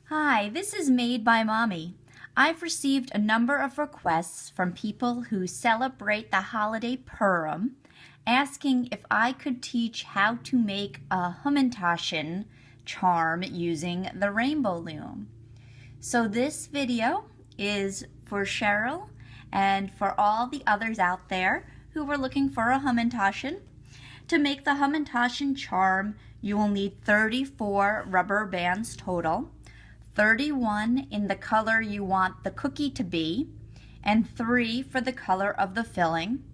Hi, this is Made by Mommy. I've received a number of requests from people who celebrate the holiday Purim asking if I could teach how to make a Hamentashen charm using the rainbow loom. So this video is for Cheryl and for all the others out there who were looking for a Hamentashen. To make the Hamentashen charm, you will need 34 rubber bands total, 31 in the color you want the cookie to be, and 3 for the color of the filling.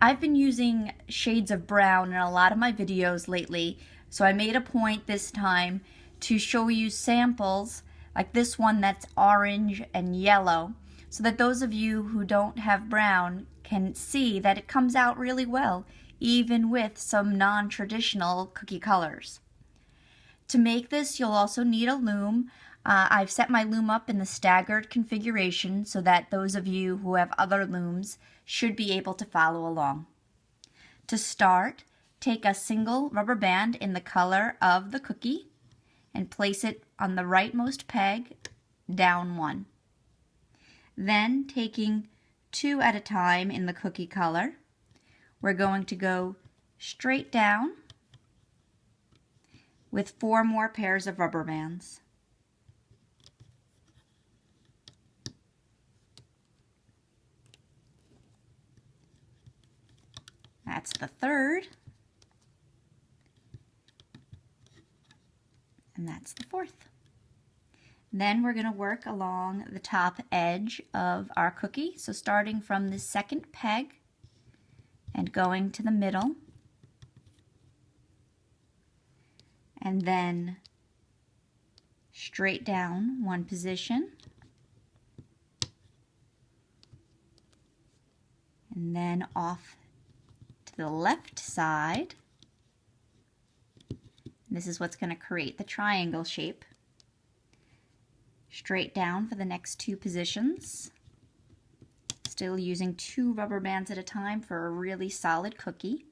I've been using shades of brown in a lot of my videos lately, so I made a point this time to show you samples like this one that's orange and yellow, so that those of you who don't have brown can see that it comes out really well, even with some non-traditional cookie colors. To make this, you'll also need a loom. I've set my loom up in the staggered configuration so that those of you who have other looms should be able to follow along. To start, take a single rubber band in the color of the cookie and place it on the rightmost peg, down one. Then, taking 2 at a time in the cookie color, we're going to go straight down with 4 more pairs of rubber bands. That's the third, and that's the fourth. Then we're going to work along the top edge of our cookie. So starting from the second peg and going to the middle, and then straight down one position, and then off to the left side. This is what's going to create the triangle shape. Straight down for the next 2 positions. Still using 2 rubber bands at a time for a really solid cookie.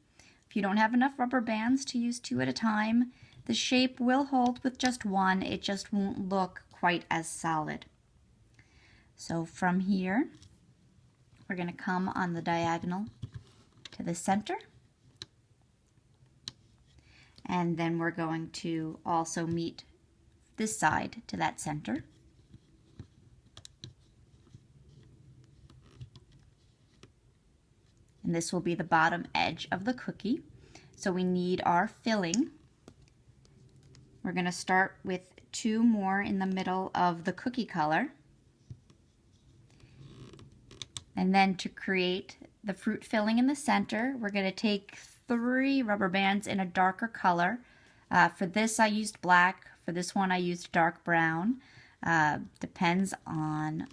If you don't have enough rubber bands to use 2 at a time, the shape will hold with just 1. It just won't look quite as solid. So from here, we're going to come on the diagonal to the center, and then we're going to also meet this side to that center. And this will be the bottom edge of the cookie. So we need our filling. We're going to start with 2 more in the middle of the cookie color. And then to create the fruit filling in the center, we're going to take 3 rubber bands in a darker color. For this I used black, for this one I used dark brown. Depends on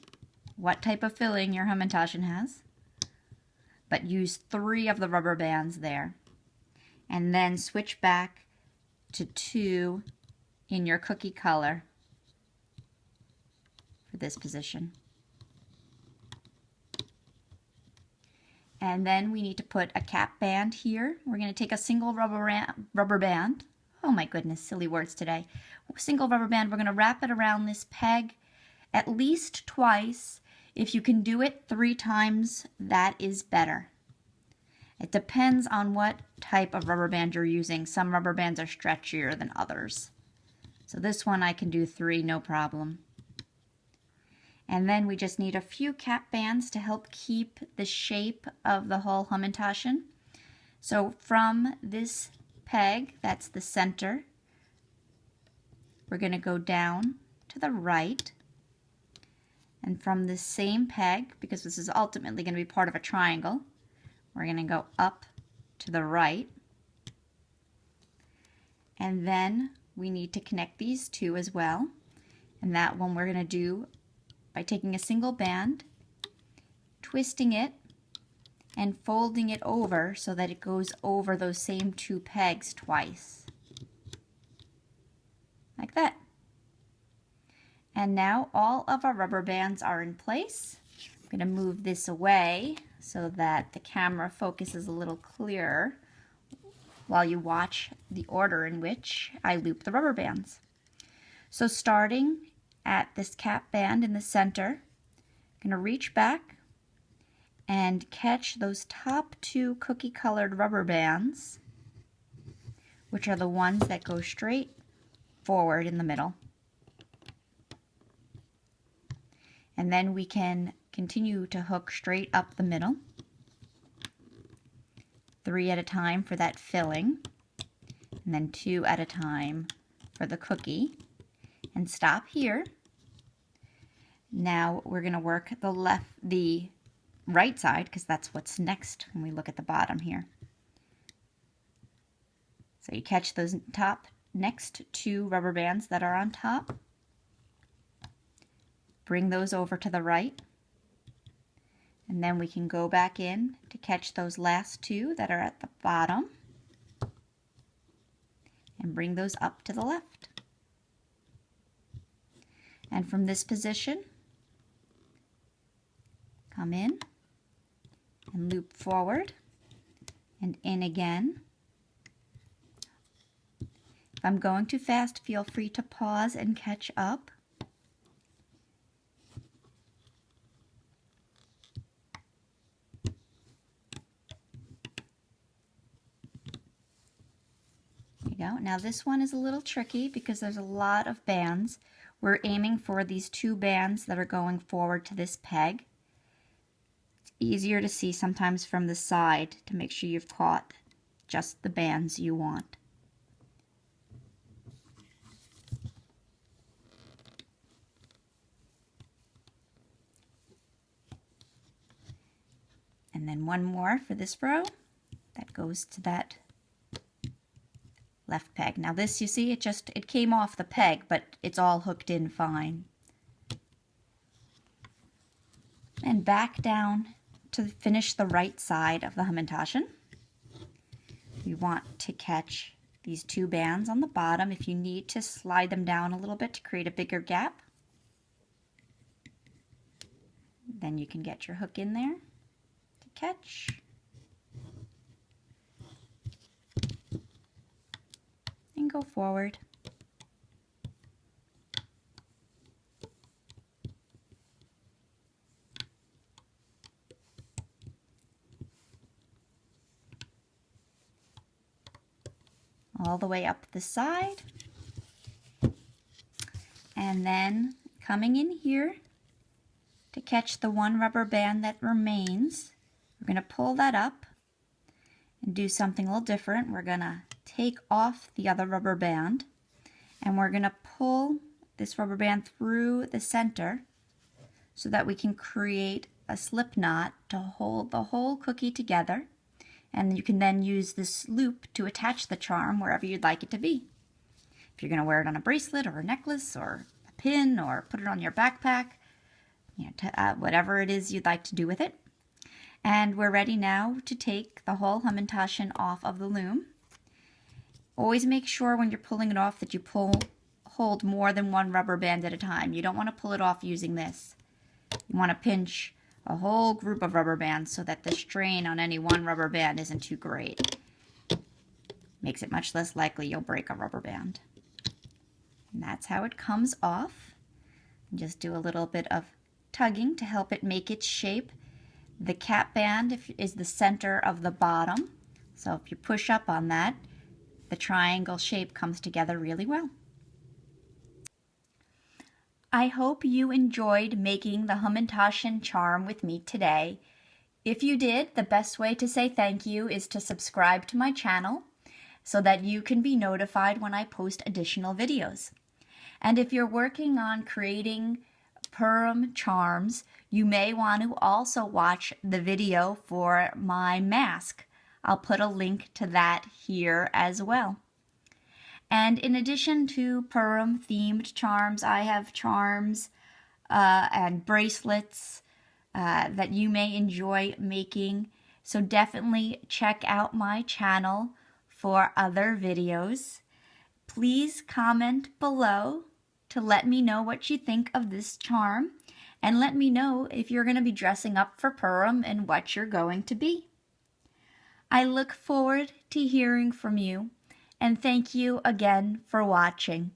what type of filling your Hamentashen has. But use 3 of the rubber bands there. And then switch back to 2 in your cookie color for this position. And then we need to put a cap band here. We're going to take a single rubber band. Oh my goodness, silly words today. Single rubber band, we're going to wrap it around this peg at least twice. If you can do it 3 times, that is better. It depends on what type of rubber band you're using. Some rubber bands are stretchier than others. So this one I can do 3, no problem. And then we just need a few cap bands to help keep the shape of the whole Hamentashen. So from this peg, that's the center, we're going to go down to the right. And from the same peg, because this is ultimately going to be part of a triangle, we're going to go up to the right. And then we need to connect these 2 as well. And that one we're going to do by taking a single band, twisting it, and folding it over so that it goes over those same 2 pegs twice. Like that. And now all of our rubber bands are in place. I'm going to move this away so that the camera focuses a little clearer while you watch the order in which I loop the rubber bands. So starting at this cap band in the center. I'm going to reach back and catch those top two cookie colored rubber bands, which are the ones that go straight forward in the middle. And then we can continue to hook straight up the middle, 3 at a time for that filling, and then 2 at a time for the cookie, and stop here. Now we're going to work the right side, because that's what's next when we look at the bottom here. So you catch those top next 2 rubber bands that are on top, bring those over to the right, and then we can go back in to catch those last 2 that are at the bottom and bring those up to the left. And from this position, come in and loop forward and in again. If I'm going too fast, feel free to pause and catch up. There you go. Now this one is a little tricky because there's a lot of bands. We're aiming for these 2 bands that are going forward to this peg. It's easier to see sometimes from the side to make sure you've caught just the bands you want. And then one more for this row that goes to that left peg. Now this, you see, it came off the peg, but it's all hooked in fine. And back down to finish the right side of the Hamentashen. We want to catch these 2 bands on the bottom. If you need to slide them down a little bit to create a bigger gap, then you can get your hook in there to catch. And go forward. All the way up the side. And then coming in here to catch the 1 rubber band that remains, we're going to pull that up and do something a little different. We're going to take off the other rubber band and we're going to pull this rubber band through the center so that we can create a slip knot to hold the whole cookie together, and you can then use this loop to attach the charm wherever you'd like it to be. If you're going to wear it on a bracelet or a necklace or a pin or put it on your backpack, whatever it is you'd like to do with it. And we're ready now to take the whole Hamentashen off of the loom. Always make sure when you're pulling it off that you hold more than 1 rubber band at a time. You don't want to pull it off using this. You want to pinch a whole group of rubber bands so that the strain on any 1 rubber band isn't too great. Makes it much less likely you'll break a rubber band. And that's how it comes off. And just do a little bit of tugging to help it make its shape. The cap band is the center of the bottom, so if you push up on that, the triangle shape comes together really well. I hope you enjoyed making the Hamentashen charm with me today. If you did, the best way to say thank you is to subscribe to my channel so that you can be notified when I post additional videos. And if you're working on creating Purim charms, you may want to also watch the video for my mask. I'll put a link to that here as well. And in addition to Purim themed charms, I have charms and bracelets that you may enjoy making. So definitely check out my channel for other videos. Please comment below to let me know what you think of this charm, and let me know if you're going to be dressing up for Purim and what you're going to be. I look forward to hearing from you, and thank you again for watching.